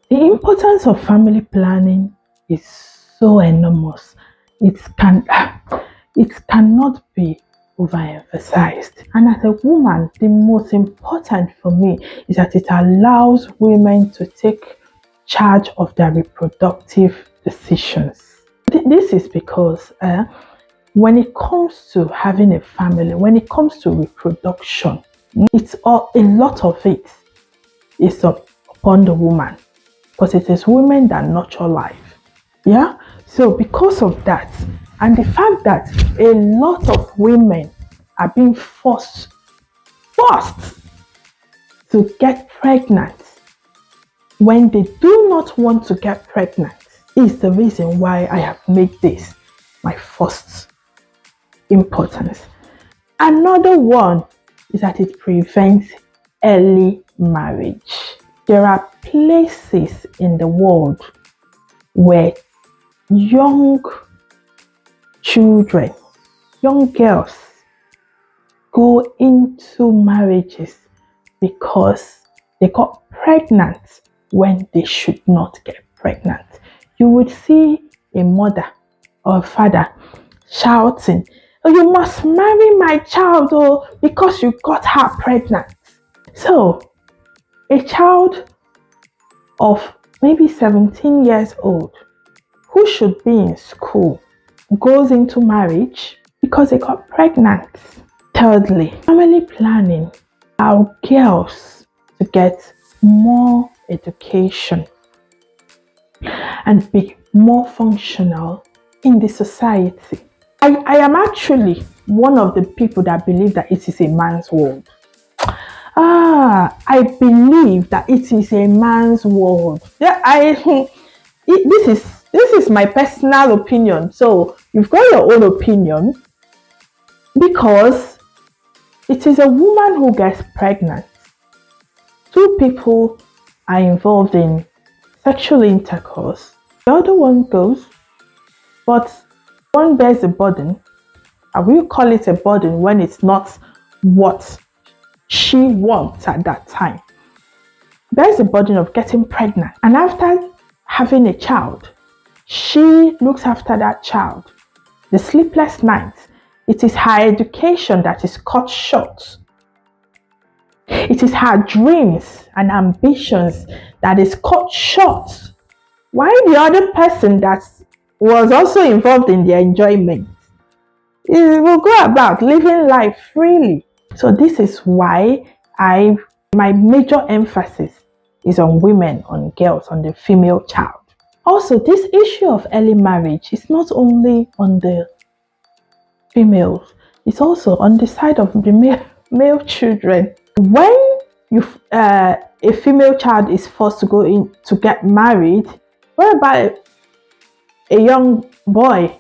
The importance of family planning is so enormous. It can it cannot be overemphasized. And as a woman, the most important for me is that it allows women to take charge of their reproductive decisions. This is because when it comes to having a family, when it comes to reproduction, a lot of it is upon the woman because it is women that nurture life. Yeah. So because of that, and the fact that a lot of women are being forced to get pregnant when they do not want to get pregnant is the reason why I have made this my first importance. Another one is that it prevents early marriage. There are places in the world where young children, young girls go into marriages because they got pregnant when they should not get pregnant. You would see a mother or a father shouting, "Oh, you must marry my child, oh, because you got her pregnant." So, a child of maybe 17 years old who should be in school goes into marriage because they got pregnant. Thirdly, family planning allows girls to get more education and be more functional in the society. I am actually one of the people that believe that it is a man's world. I believe that it is a man's world. Yeah, this is my personal opinion. So you've got your own opinion because it is a woman who gets pregnant. Two people are involved in sexual intercourse. The other one goes, but one bears a burden. I will call it a burden when it's not what she wants at that time. Bears the burden of getting pregnant. And after having a child, she looks after that child. The sleepless nights, it is her education that is cut short. It is her dreams and ambitions that is cut short. While the other person that was also involved in their enjoyment will go about living life freely. So this is why my major emphasis is on women, on girls, on the female child. Also, this issue of early marriage is not only on the females, it's also on the side of the male children. When a female child is forced to go in to get married, what about a young boy?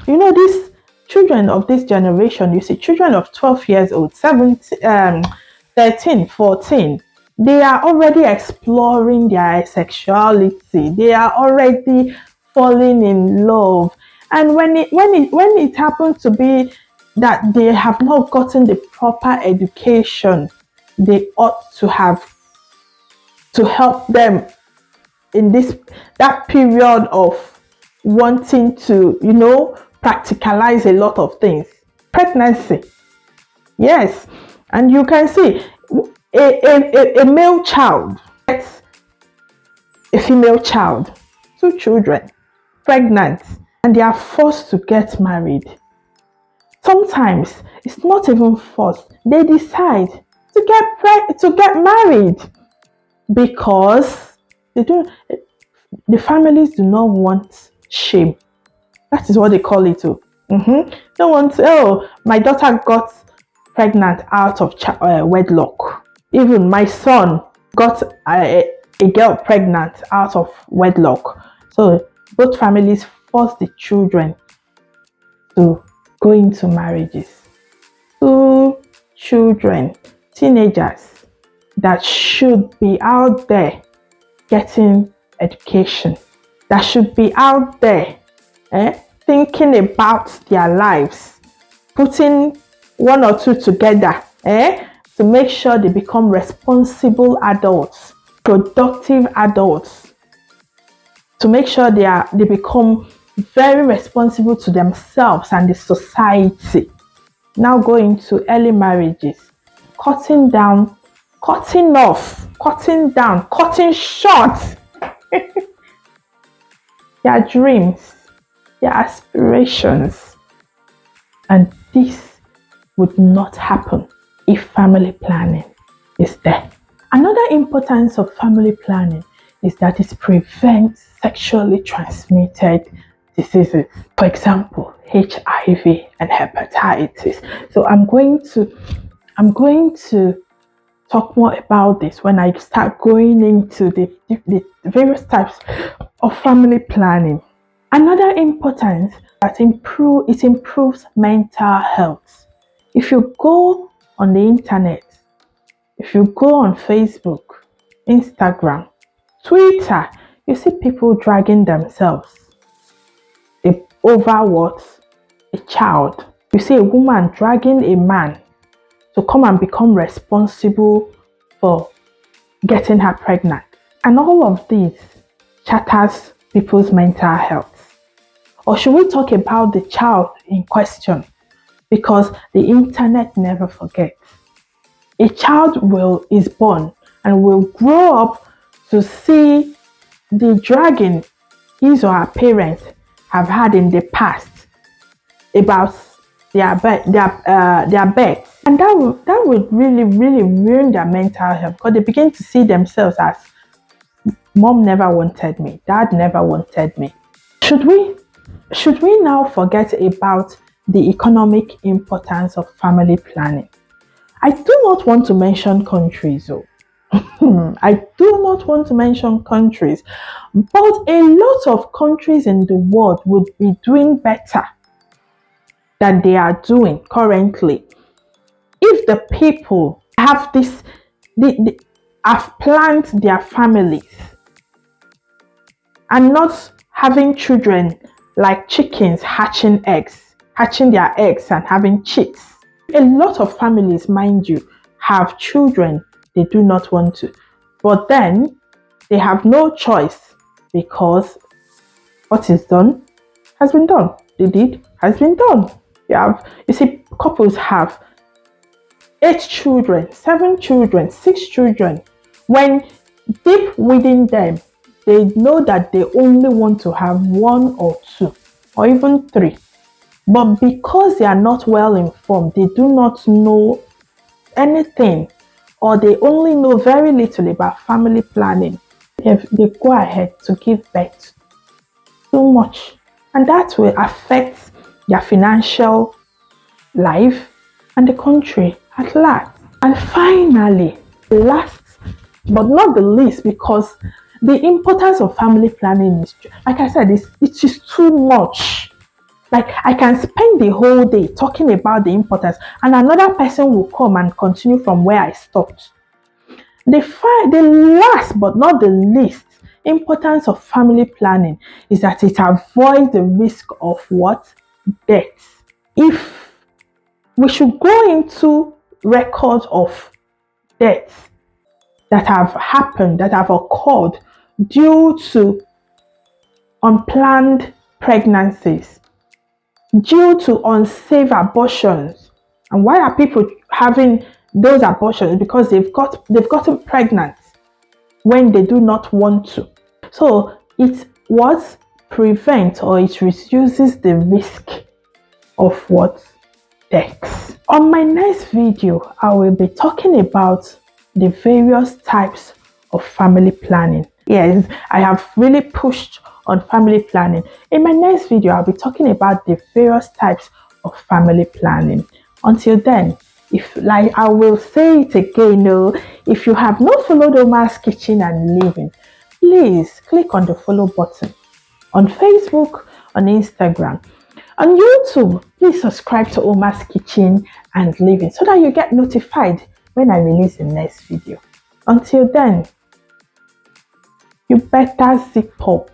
You know, these children of this generation, you see children of 12 years old, 17, 13, 14, they are already exploring their sexuality. They are already falling in love. And when it happens to be that they have not gotten the proper education they ought to have to help them in that period of wanting to, practicalize a lot of things. Pregnancy, yes, and you can see a male child gets a female child, two children, pregnant, and they are forced to get married. Sometimes it's not even forced; they decide to get married because they don't. The families do not want shame. That is what they call it too. Don't want to, oh, my daughter got pregnant out of wedlock. Even my son got a girl pregnant out of wedlock. So both families force the children to go into marriages. Two children, teenagers that should be out there getting education, that should be out there thinking about their lives, putting one or two together to make sure they become responsible adults, productive adults. to make sure they become very responsible to themselves and the society. Now going to early marriages, cutting down, cutting off, cutting down, cutting short their dreams, their aspirations. And this would not happen if family planning is there. Another importance of family planning is that it prevents sexually transmitted diseases. For example, HIV and hepatitis. So I'm going to talk more about this when I start going into the various types of family planning. Another importance that it improves mental health. If you go on the internet, if you go on Facebook, Instagram, Twitter, you see people dragging themselves over what? A child. You see a woman dragging a man to come and become responsible for getting her pregnant. And all of these shatters people's mental health. Or should we talk about the child in question? Because the internet never forgets. A child is born and will grow up to see the dragging his or her parents have had in the past about their birth, and that would really ruin their mental health, because they begin to see themselves as mom never wanted me, dad never wanted me. Should we now forget about the economic importance of family planning? I do not want to mention countries, though. I do not want to mention countries, but a lot of countries in the world would be doing better than they are doing currently if the people have have planned their families and not having children like chickens hatching their eggs and having chicks. A lot of families, mind you, have children they do not want to, but then they have no choice, because what is done has been done. The deed has been done. You see, couples have 8 children, 7 children, 6 children. When deep within them, they know that they only want to have 1 or 2 or even 3. But because they are not well informed, they do not know anything, or they only know very little about family planning, they go ahead to give birth too much, and that will affect their financial life and the country at large. And finally, last but not the least, because the importance of family planning is, like I said, it is too much. Like, I can spend the whole day talking about the importance, and another person will come and continue from where I stopped. The last but not the least importance of family planning is that it avoids the risk of what? Death. If we should go into records of deaths that have happened, that have occurred due to unplanned pregnancies, due to unsafe abortions. And why are people having those abortions? Because they've gotten pregnant when they do not want to. So it what prevents, or it reduces the risk of what? Deaths. On my next video, I will be talking about the various types of family planning. Yes, I have really pushed on family planning. In my next video, I'll be talking about the various types of family planning. Until then, I will say it again, if you have not followed Oma's Kitchen and Living, please click on the follow button on Facebook, on Instagram. On YouTube, please subscribe to Oma's Kitchen and Living so that you get notified when I release the next video. Until then, you better zip up.